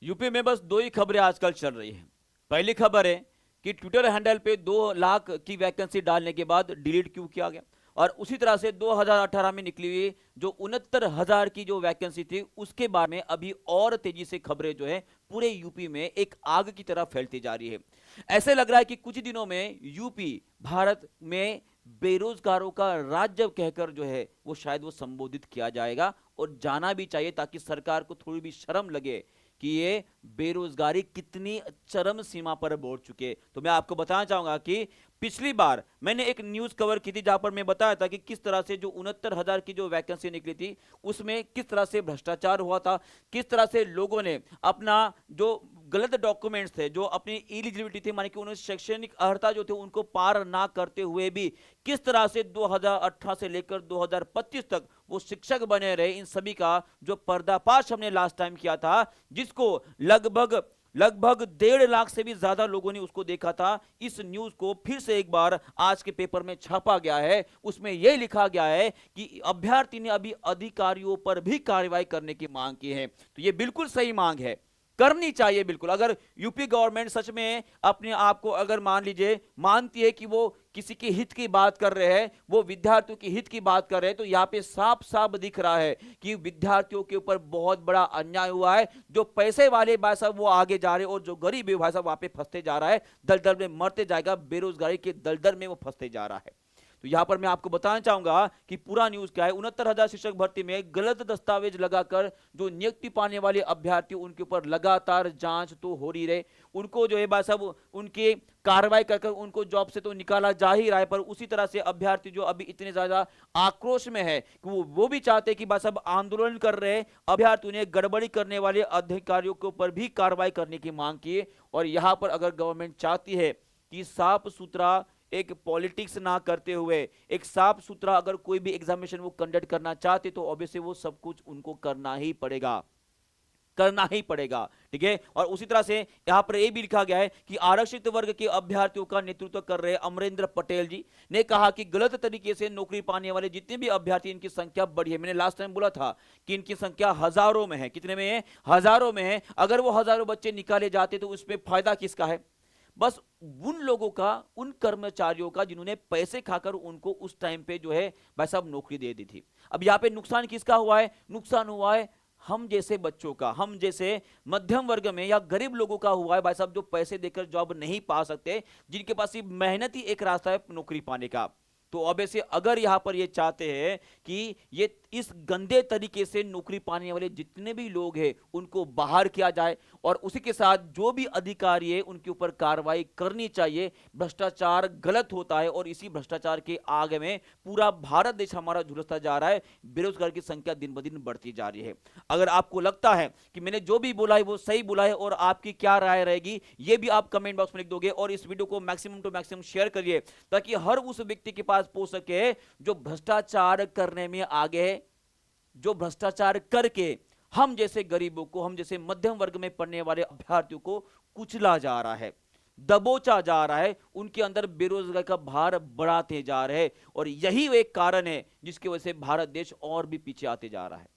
UP में बस दो ही खबरें आजकल चल रही हैं। पहली खबर है कि ट्विटर हैंडल पे 2 लाख की वैकेंसी डालने के बाद डिलीट क्यों किया गया। और उसी तरह से 2018 में निकली हुई जो 69,000 की जो वैकेंसी थी उसके बारे में अभी और तेजी से खबरें जो है पूरे यूपी में एक आग की तरह फैलती जा रही है। ऐसे लग रहा है कि कुछ दिनों में यूपी भारत में बेरोजगारों का राज्य कहकर जो है वो शायद वो संबोधित किया जाएगा, और जाना भी चाहिए ताकि सरकार को थोड़ी भी शर्म लगे कि ये बेरोजगारी कितनी चरम सीमा पर पहुंच चुके। तो मैं आपको बताना चाहूंगा कि पिछली बार मैंने एक न्यूज कवर की थी जहां पर मैं बताया था कि किस तरह से जो 69,000 की जो वैकेंसी निकली थी उसमें किस तरह से भ्रष्टाचार हुआ था, किस तरह से लोगों ने अपना जो गलत डॉक्यूमेंट्स थे, जो अपनी एलिजिबिलिटी थी, माने कि उन्हें शैक्षणिक अर्हता जो थे उनको पार ना करते हुए भी किस तरह से 2018 से लेकर 2025 तक वो शिक्षक बने रहे। इन सभी का जो पर्दाफाश हमने लास्ट टाइम किया था, जिसको लगभग लगभग 1.5 लाख से भी ज्यादा लोगों ने उसको देखा था। इस न्यूज को फिर से एक बार आज के पेपर में छापा गया है। उसमें यह लिखा गया है कि अभ्यर्थी ने अभी अधिकारियों पर भी कार्रवाई करने की मांग की है। तो यह बिल्कुल सही मांग है, करनी चाहिए बिल्कुल। अगर यूपी गवर्नमेंट सच में अपने आप को अगर मान लीजिए मानती है कि वो किसी के हित की बात कर रहे हैं, वो विद्यार्थियों के हित की बात कर रहे हैं, तो यहाँ पे साफ साफ दिख रहा है कि विद्यार्थियों के ऊपर बहुत बड़ा अन्याय हुआ है। जो पैसे वाले भाई साहब वो आगे जा रहे हैं और जो गरीब है भाई साहब वहां पे फंसते जा रहा है, दलदल में मरते जाएगा, बेरोजगारी के दलदल में वो फंसते जा रहा है। तो यहां पर मैं आपको बताना चाहूंगा कि पूरा न्यूज क्या है। 69,000 शिक्षक भर्ती में गलत दस्तावेज लगाकर जो नियुक्ति पाने वाले अभ्यर्थी उनके ऊपर लगातार जांच तो हो रही रहे, उनको जो है बस अब उनके कार्रवाई कर उनको जॉब से तो निकाला जा ही रहा है। पर उसी तरह से अभ्यर्थी जो अभी इतने ज्यादा आक्रोश में है कि वो भी चाहते हैं कि बस अब आंदोलन कर रहे अभ्यर्थियों ने गड़बड़ी करने वाले अधिकारियों के ऊपर भी कार्रवाई करने की मांग की। और यहां पर अगर गवर्नमेंट चाहती है कि साफ सुथरा एक पॉलिटिक्स ना करते हुए एक साफ सुथरा अगर कोई भी एग्जामिनेशन वो कंडक्ट करना चाहते, तो ऑब्वियसली वो सब कुछ उनको करना ही पड़ेगा, करना ही पड़ेगा। ठीक है। और उसी तरह से यहां पर यह भी लिखा गया है कि आरक्षित वर्ग के अभ्यर्थियों का नेतृत्व कर रहे अमरेंद्र पटेल जी ने कहा कि गलत तरीके से नौकरी पाने वाले जितने भी अभ्यर्थी, इनकी संख्या बढ़ी है। मैंने लास्ट टाइम बोला था कि इनकी संख्या हजारों में है। कितने में है? हजारों में है। अगर वो हजारों बच्चे निकाले जाते तो उसमें फायदा किसका है? बस उन लोगों का, उन कर्मचारियों का जिन्होंने पैसे खाकर उनको उस टाइम पे जो है भाई साहब नौकरी दे दी थी। अब यहां पे नुकसान किसका हुआ है? नुकसान हुआ है हम जैसे बच्चों का, हम जैसे मध्यम वर्ग में या गरीब लोगों का हुआ है भाई साहब, जो पैसे देकर जॉब नहीं पा सकते, जिनके पास सिर्फ मेहनत ही एक रास्ता है नौकरी पाने का। तो ऑब्वियसली अगर यहां पर ये चाहते हैं कि ये इस गंदे तरीके से नौकरी पाने वाले जितने भी लोग हैं उनको बाहर किया जाए, और उसी के साथ जो भी अधिकारी है उनके ऊपर कार्रवाई करनी चाहिए। भ्रष्टाचार गलत होता है और इसी भ्रष्टाचार के आग में पूरा भारत देश हमारा झुलसता जा रहा है। बेरोजगार की संख्या दिन ब दिन बढ़ती जा रही है। अगर आपको लगता है कि मैंने जो भी बोला है वो सही बोला है और आपकी क्या राय रहेगी, ये भी आप कमेंट बॉक्स में लिख दोगे। और इस वीडियो को मैक्सिमम टू मैक्सिमम शेयर करिए ताकि हर उस व्यक्ति के पास पहुंच सके जो भ्रष्टाचार करने में आगे है, जो भ्रष्टाचार करके हम जैसे गरीबों को, हम जैसे मध्यम वर्ग में पढ़ने वाले अभ्यर्थियों को कुचला जा रहा है, दबोचा जा रहा है, उनके अंदर बेरोजगारी का भार बढ़ाते जा रहे हैं। और यही एक कारण है जिसकी वजह से भारत देश और भी पीछे आते जा रहा है।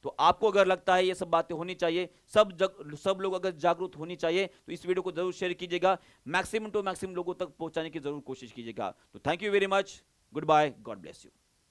तो आपको अगर लगता है ये सब बातें होनी चाहिए, सब लोग अगर जागरूक होनी चाहिए, तो इस वीडियो को जरूर शेयर कीजिएगा, मैक्सिमम टू मैक्सिमम लोगों तक पहुंचाने की जरूर कोशिश कीजिएगा। तो thank you very much, good bye, God bless you.